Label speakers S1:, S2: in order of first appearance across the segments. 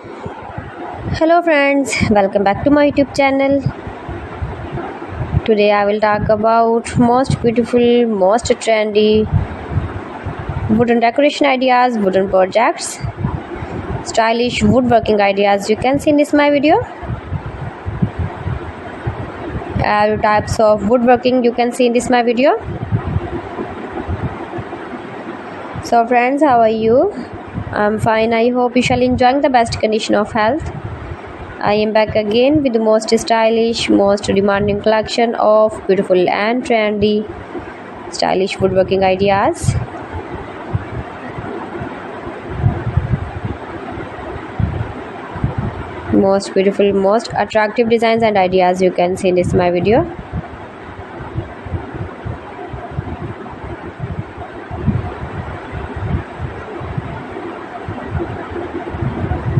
S1: Hello friends, welcome back to my YouTube channel. Today I will talk about most beautiful, most trendy wooden decoration ideas, wooden projects, stylish woodworking ideas you can see in this my video. All types of woodworking you can see in this my video. So friends, how are you? I'm fine. I hope you shall enjoying the best condition of health. I am back again with the most stylish, most demanding collection of beautiful and trendy stylish woodworking ideas. Most beautiful, most attractive designs and ideas you can see in this my video.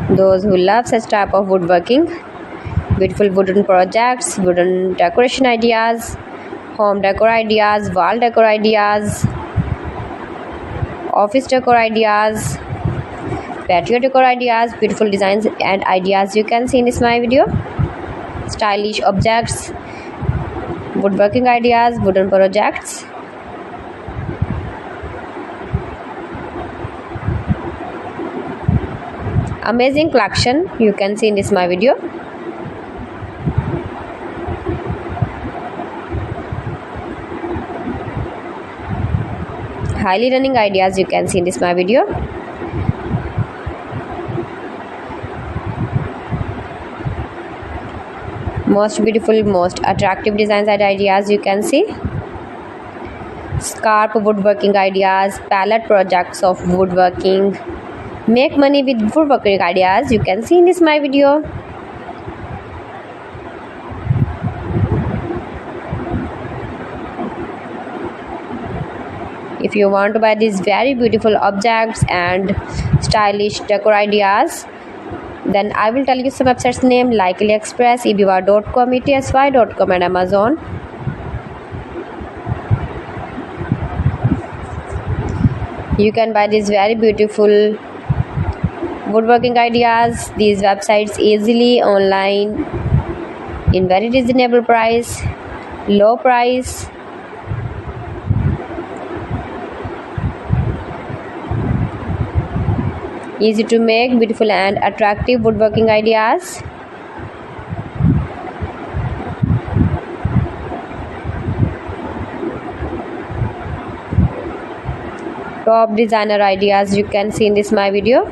S1: Those who love such type of woodworking, beautiful wooden projects, wooden decoration ideas, home decor ideas, wall decor ideas, office decor ideas, patio decor ideas, beautiful designs and ideas you can see in this my video. Stylish objects, woodworking ideas, wooden projects. Amazing collection you can see in this my video. Highly running ideas you can see in this my video. Most beautiful, most attractive designs and ideas you can see. Scarp woodworking ideas, palette projects of woodworking. Make money with woodworking ideas you can see in this my video. If you want to buy these very beautiful objects and stylish decor ideas, then I will tell you some websites name like AliExpress, eBay.com, ETSY.com and Amazon. You can buy these very beautiful woodworking ideas, these websites easily online in very reasonable price, low price. Easy to make, beautiful and attractive woodworking ideas. Top designer ideas you can see in this my video.